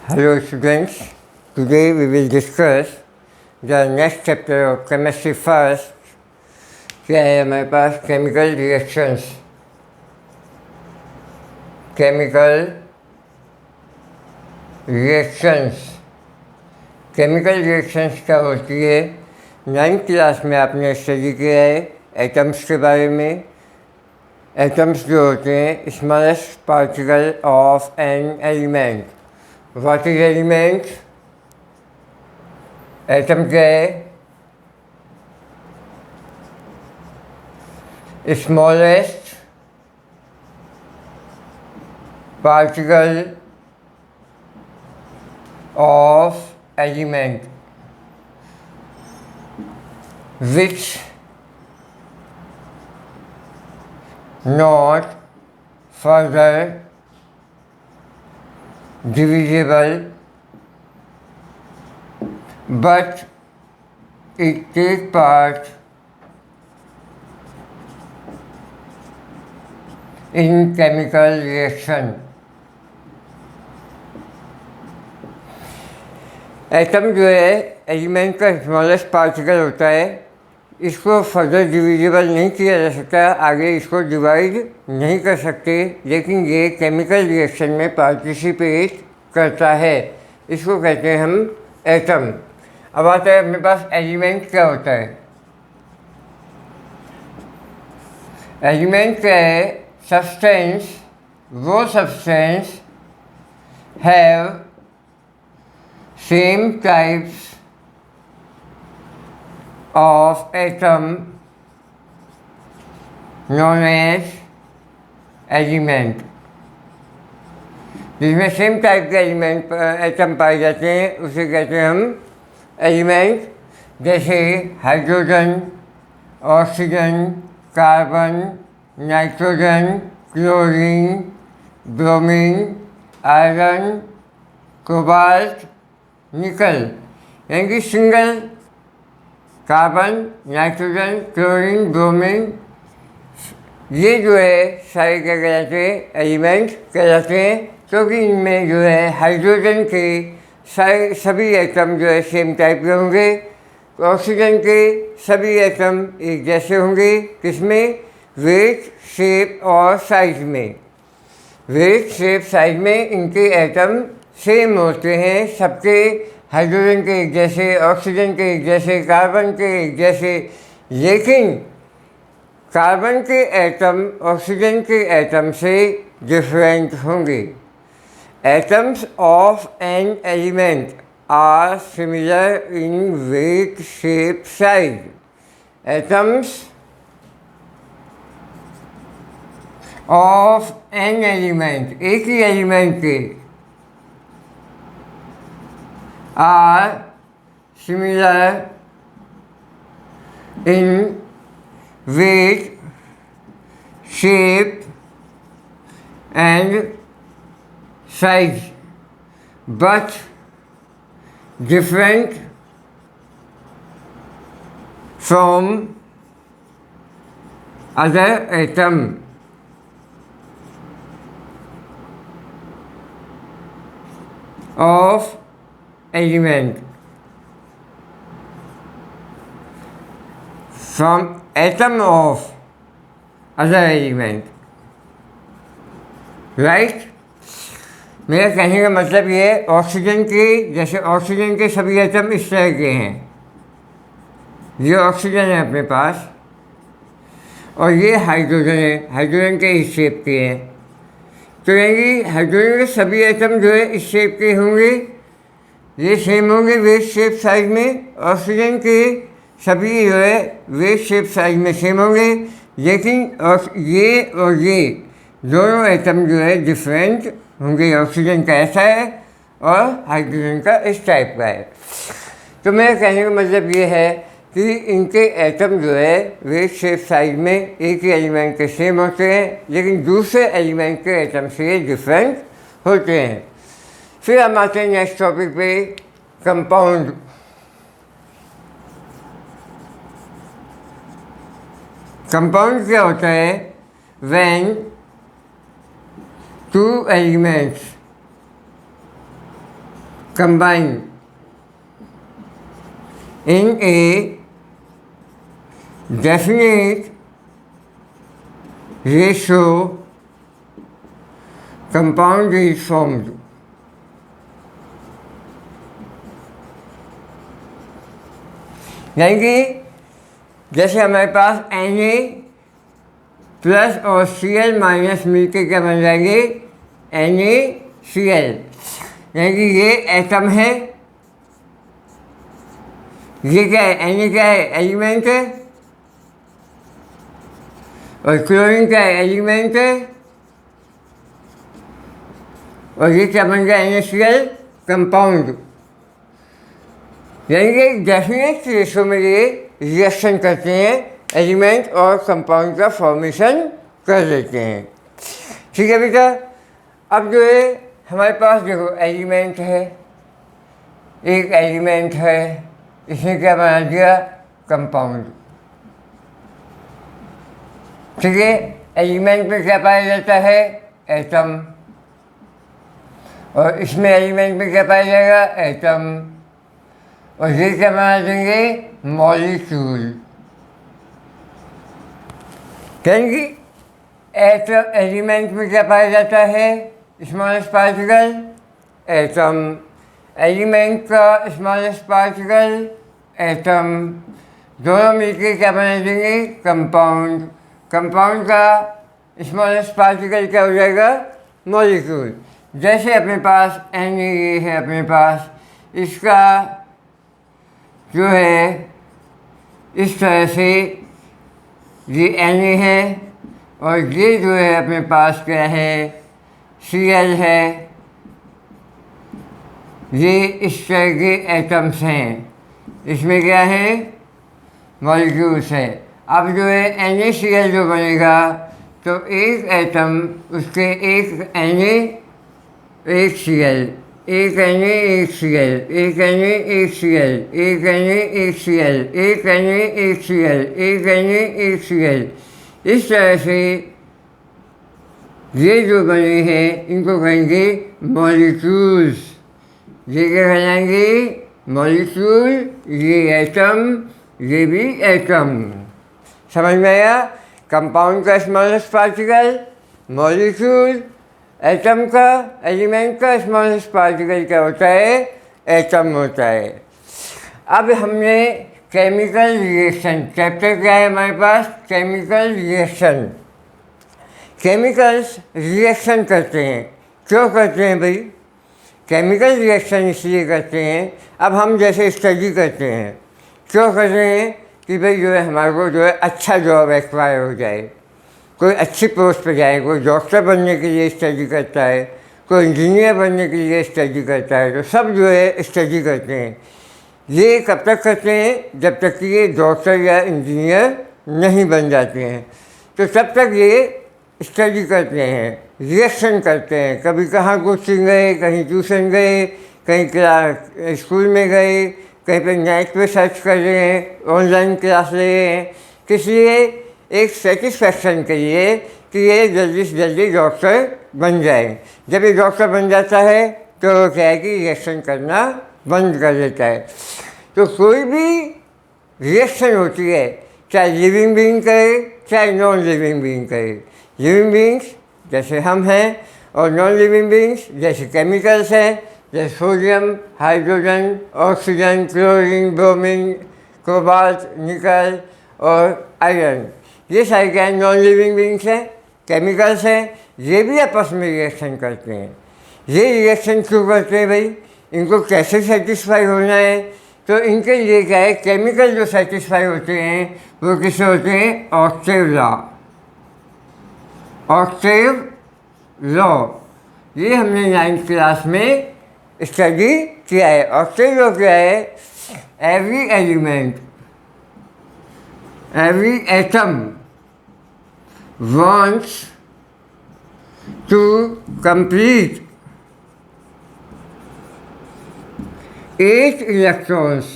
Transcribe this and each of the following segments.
Hello students, today we will discuss the next chapter of chemistry first. क्या है हमारे पास chemical reactions. Chemical reactions क्या होती है? 9th क्लास में आपने स्टडी किया है एटम्स के बारे में। एटम्स जो होते हैं smallest particle of an element. What is element? Atom क्या है? Smallest particle of element which not further divisible but it takes part in chemical reaction. Atom जो है एलिमेंट का स्मॉलेस्ट पार्टिकल होता है। इसको फर्दर डिविजिबल नहीं किया जा सकता, आगे इसको डिवाइड नहीं कर सकते, लेकिन ये केमिकल रिएक्शन में पार्टिसिपेट करता है। इसको कहते हैं हम एटम। अब आता है अपने पास एलिमेंट क्या होता है। एलिमेंट क्या है? सब्सटेंस, वो substance have same types of atom known as element। जिसमें सेम टाइप के एलिमेंट एटम पाए जाते हैं उसे कहते हैं हम एलिमेंट। जैसे hydrogen, oxygen, carbon, nitrogen, chlorine, bromine, iron, cobalt, निकल। यानी कि single carbon, nitrogen, chlorine, bromine, ये जो है सारे क्या कहलाते हैं? एलिमेंट कहलाते हैं। क्योंकि इनमें जो है हाइड्रोजन के सारे सभी एटम जो है सेम टाइप के होंगे। ऑक्सीजन के सभी एटम एक जैसे होंगे। किसमें? वेट, शेप और साइज में। वेट, शेप, साइज में इनके एटम सेम होते हैं। सबके हाइड्रोजन के एक जैसे, ऑक्सीजन के एक जैसे, कार्बन के एक जैसे। लेकिन कार्बन के एटम ऑक्सीजन के एटम से डिफरेंट होंगे। Atoms of an element are similar in weight, shape, size. Atoms of an element, एक ही एलिमेंट के, are similar in weight, shape and size but different from other atom of element। From atom of other element, right? मेरा कहने का मतलब ये है, oxygen के जैसे ऑक्सीजन के सभी एटम इस तरह के हैं। ये ऑक्सीजन है अपने पास और ये हाइड्रोजन है, हाइड्रोजन के इस शेप के हैं। तो यानी हाइड्रोजन के सभी एटम जो है इस शेप के होंगे, ये सेम होंगे वेट, शेप, साइज में। ऑक्सीजन के सभी जो है वेट, शेप, साइज में सेम होंगे। लेकिन ये और ये दोनों एटम जो है डिफरेंट होंगे। ऑक्सीजन का ऐसा है और हाइड्रोजन का इस टाइप का है। तो मेरे कहने का मतलब ये है कि इनके एटम जो है वेट, शेप, साइज में एक ही एलिमेंट के सेम होते हैं, लेकिन दूसरे एलिमेंट के एटम से डिफरेंट होते हैं। फिर हम आते हैं नेक्स्ट टॉपिक पे, कंपाउंड। कंपाउंड क्या होता है? when two elements combine in a definite ratio, compound is formed. यानी कि जैसे हमारे पास Na प्लस और Cl माइनस मिलकर क्या बन जाएंगे, NaCl। यानी कि ये एटम है, ये क्या है, Na क्या है, एलिमेंट है, और क्लोरीन क्या है, एलिमेंट है, और ये क्या बन गया, NaCl कंपाउंड। यानी कि डेफिनेट रेशो में ये रिएक्शन करते हैं, एलिमेंट और कंपाउंड का फॉर्मेशन कर देते हैं। ठीक है बेटा। अब जो है हमारे पास देखो एलिमेंट है, एक एलिमेंट है, इसने क्या बना दिया, कंपाउंड। ठीक है, एलिमेंट में क्या पाया जाता है, एटम, और इसमें एलिमेंट में क्या पाया जाएगा, एटम, और ये क्या बना देंगे, मॉलिक्यूल। कहेंगे एटम, एलिमेंट में क्या पाया जाता है, स्मॉलेस्ट पार्टिकल, एटम, एलिमेंट का स्मॉलेस्ट पार्टिकल, एटम, दोनों मिलकर क्या बना देंगे, कंपाउंड। कंपाउंड का स्मॉलेस्ट पार्टिकल क्या हो जाएगा, मॉलिक्यूल। जैसे अपने पास Na ये है, अपने पास इसका जो है इस तरह से ये Na है, और ये जो है अपने पास क्या है, Cl है, ये इस तरह के एटम्स हैं, इसमें क्या है, मॉलिक्यूल्स है। अब जो है NaCl जो बनेगा, तो एक एटम उसके एक Na एक Cl, एक Na एक Cl, एक Na एक Cl, एक Na एक Cl, एक Na एक Cl, एक Na एक Cl, इस तरह से ये जो बने हैं इनको कहेंगे मॉलिक्यूल्स। ये क्या कहलाएंगे, मॉलिक्यूल, ये एटम, ये भी एटम। समझ में आया। कंपाउंड का स्मॉलेस्ट पार्टिकल मॉलिक्यूल, एटम का, एलिमेंट का स्मॉलेस्ट पार्टिकल क्या होता है, एटम होता है। अब हमने केमिकल रिएक्शन, चैप्टर क्या है हमारे पास, केमिकल रिएक्शन। केमिकल्स रिएक्शन करते हैं, क्यों करते हैं भाई, केमिकल रिएक्शन इसलिए करते हैं, अब हम जैसे स्टडी करते हैं, क्यों करते हैं कि भाई जो है हमारे को जो है अच्छा जॉब एक्वायर हो जाए, कोई अच्छी पोस्ट पे जाए, कोई डॉक्टर बनने के लिए स्टडी करता है, कोई इंजीनियर बनने के लिए स्टडी करता है, तो सब जो है स्टडी करते हैं। ये कब तक करते हैं, जब तक कि ये डॉक्टर या इंजीनियर नहीं बन जाते हैं, तो तब तक ये स्टडी करते हैं, रिएक्शन करते हैं। कभी कहाँ कोचिंग गए, कहीं ट्यूशन गए, कहीं क्लास स्कूल में गए, कहीं पे नेट पे सर्च कर रहे हैं, ऑनलाइन क्लास ले रहे हैं, किस लिए, एक सेटिस्फैक्शन के लिए कि ये जल्दी से जल्दी डॉक्टर बन जाए। जब ये डॉक्टर बन जाता है तो वो क्या है कि रिएक्शन करना बंद कर देता है। तो कोई भी रिएक्शन होती है, चाहे लिविंग बीइंग करे, चाहे नॉन लिविंग बीइंग करे। लिविंग बीइंग्स जैसे हम हैं, और नॉन लिविंग बीइंग्स जैसे केमिकल्स हैं, जैसे sodium, hydrogen, oxygen, chlorine, bromine, cobalt, निकल और आयरन, ये सारे क्या है, नॉन लिविंग बीइंग्स हैं, केमिकल्स हैं। ये भी आपस में रिएक्शन करते हैं। ये रिएक्शन क्यों करते हैं भाई, इनको कैसे सेटिस्फाई होना है, तो इनके लिए क्या है, केमिकल जो सेटिस्फाई होते हैं वो किससे होते हैं, ऑक्टेव लॉ। ऑक्टेव लॉ ये हमने 9th क्लास में स्टडी किया है। ऑक्टेव लॉ क्या है, every element, every atom wants to complete 8 electrons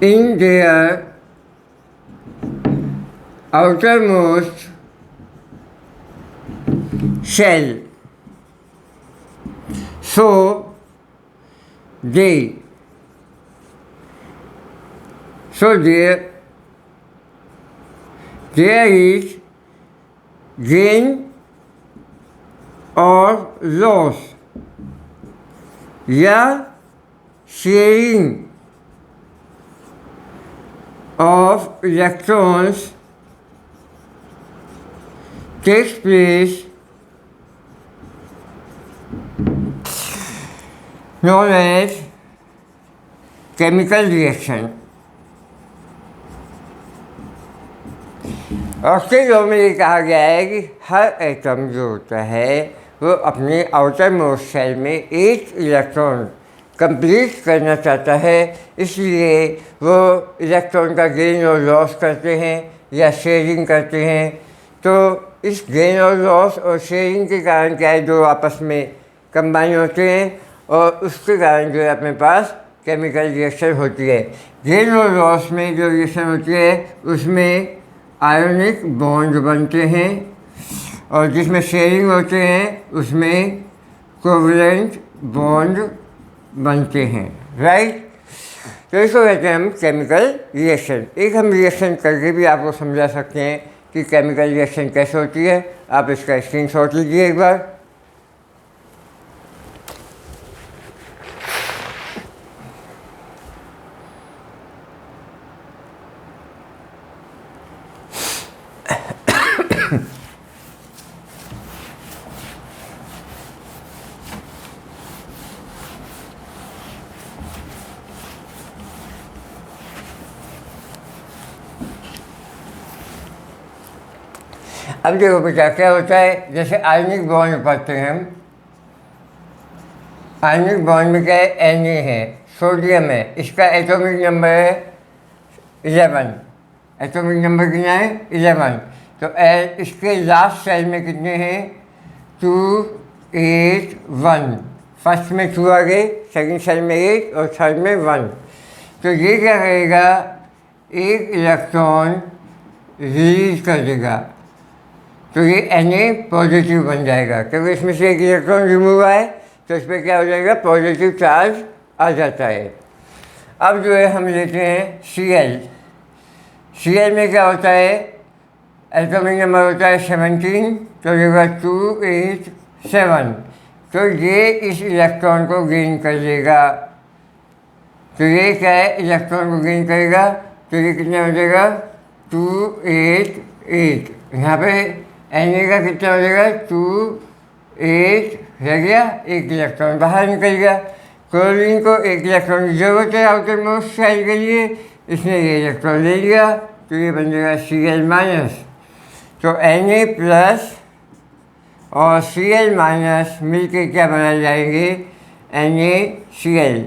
in their outermost shell. So they so there is gain or loss या sharing of electrons takes place known as chemical reaction. Oxygen में ये कहा गया है कि हर atom जो होता है वो अपने आउटर मोस्ट शेल में एक इलेक्ट्रॉन कंप्लीट करना चाहता है, इसलिए वो इलेक्ट्रॉन का गेन और लॉस करते हैं या शेयरिंग करते हैं। तो इस गेन और लॉस और शेयरिंग के कारण क्या है, जो आपस में कंबाइन होते हैं और उसके कारण जो है अपने पास केमिकल रिएक्शन होती है। गेन और लॉस में जो रिएक्शन होती है उसमें आयोनिक बॉन्ड बनते हैं और जिसमें शेयरिंग होते हैं उसमें कोवलेंट बॉन्ड बनते हैं, राइट। तो इसको कहते हैं हम केमिकल रिएक्शन। एक हम रिएक्शन करके भी आपको समझा सकते हैं कि केमिकल रिएक्शन कैसे होती है। आप इसका स्क्रीनशॉट लीजिए एक बार। अब देखो बेटा क्या होता है, जैसे आयनिक बॉन्ड पढ़ते हैं हम। आयनिक बॉन्ड में क्या है, Na है, सोडियम है, इसका एटॉमिक नंबर है 11। एटॉमिक नंबर कितना है, 11। तो इसके लास्ट सेल में कितने हैं, 2 8 1। फर्स्ट में 2 आ गए, सेकेंड सेल में 8 और थर्ड में 1। तो ये क्या करेगा, एक इलेक्ट्रॉन रिलीज कर देगा, तो ये Na पॉजिटिव बन जाएगा, क्योंकि इसमें से एक इलेक्ट्रॉन रिमूव आए तो इस पर क्या हो जाएगा, पॉजिटिव चार्ज आ जाता है। अब जो है हम लेते हैं Cl। Cl में क्या होता है, एटॉमिक नंबर होता है 17, तो ये 2 8 7। तो ये इस इलेक्ट्रॉन को गेन कर लेगा। तो ये क्या है, इलेक्ट्रॉन को गेन करेगा, तो ये कितना हो जाएगा, 2 8 8। यहाँ पे Na का कितना हो जाएगा, 2 8 रह गया, एक इलेक्ट्रॉन बाहर निकल गया। क्लोरीन को एक इलेक्ट्रॉन की जरूरत है आउटर मोस्ट शेल के लिए, इसने ये इलेक्ट्रॉन ले लिया, तो ये बन जाएगा Cl-। तो Na प्लस और Cl- मिलके क्या बना जाएंगे, NaCl।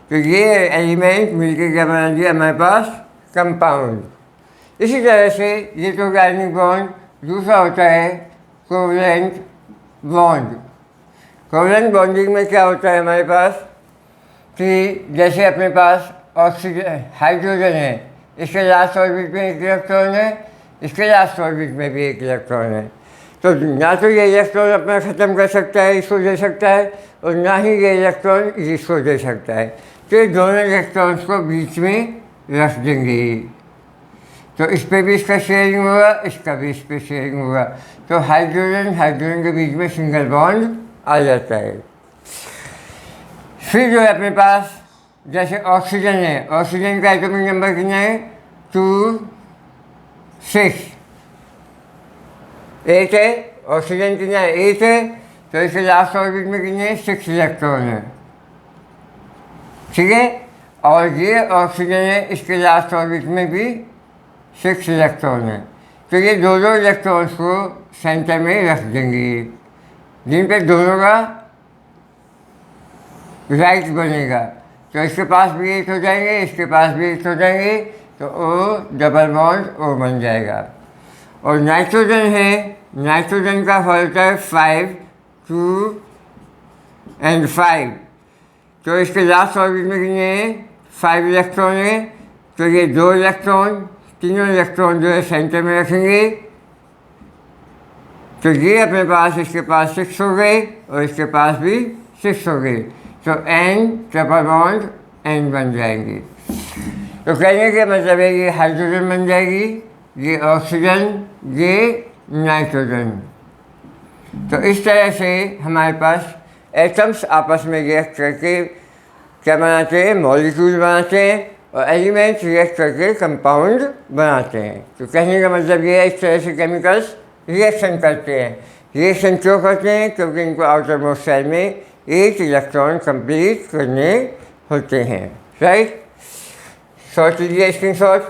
तो ये एलिमेंट मिलके क्या बना दिया हमारे पास, कंपाउंड। इसी तरह से ये तो आयनिक बॉन्ड। दूसरा होता है कोवलेंट बॉन्ड। कोवलेंट बॉन्डिंग में क्या होता है हमारे पास कि जैसे अपने पास ऑक्सीजन हाइड्रोजन है, इसके लास्ट ऑर्बिट में एक इलेक्ट्रॉन है, इसके लास्ट ऑर्बिट में भी एक इलेक्ट्रॉन है। तो ना तो ये इलेक्ट्रॉन अपना ख़त्म कर सकता है, इसको दे सकता है, और ना ही ये इलेक्ट्रॉन इसको दे सकता है। तो ये दोनों इलेक्ट्रॉन्स को बीच में रख देंगे, तो इस पर भी इसका शेयरिंग होगा, इसका भी इस पर शेयरिंग होगा। तो हाइड्रोजन के बीच में सिंगल बॉन्ड आ जाता है। फिर जो है अपने पास जैसे ऑक्सीजन है, ऑक्सीजन का एटॉमिक नंबर कितना है, 2 6 8 है। ऑक्सीजन कितना है, 8 है, तो इसके लास्ट ऑर्बिट में कितने हैं, 6 इलेक्ट्रॉन है, ठीक है। और ये ऑक्सीजन है, इसके लास्ट ऑर्बिट में भी 6 इलेक्ट्रॉन है। तो ये दोनों इलेक्ट्रॉन्स को सेंटर में रख देंगे, जिन पे दोनों का राइट बनेगा। तो इसके पास भी 8 हो जाएंगे, इसके पास भी 8 हो जाएंगे, तो O डबल बॉन्ड O बन जाएगा। और नाइट्रोजन है, नाइट्रोजन का होता है 5 2 और 5। तो इसके लास्ट ऑर्बिट में कितने हैं, 5 इलेक्ट्रॉन है। तो ये 2 इलेक्ट्रॉन, तीनों इलेक्ट्रॉन जो है सेंटर में रखेंगे, तो ये अपने पास इसके पास 6 हो गए और इसके पास भी 6 होगी, तो N ट्रिपल बॉन्ड N बन जाएगी। तो कहने का मतलब है ये हाइड्रोजन बन जाएगी, ये ऑक्सीजन, ये नाइट्रोजन। तो इस तरह से हमारे पास एटम्स आपस में रिएक्ट करके क्या बनाते हैं, मॉलिक्यूल बनाते हैं, और एलिमेंट्स रिएक्ट करके कंपाउंड बनाते हैं। तो कहने का मतलब ये है इस तरह से केमिकल्स रिएक्शन करते हैं। रिएक्शन क्यों करते हैं? क्योंकि इनको आउटर मोस्ट सेल में एक इलेक्ट्रॉन कंप्लीट करने होते हैं, राइट। शॉर्ट लीजिए स्क्रीन शॉट।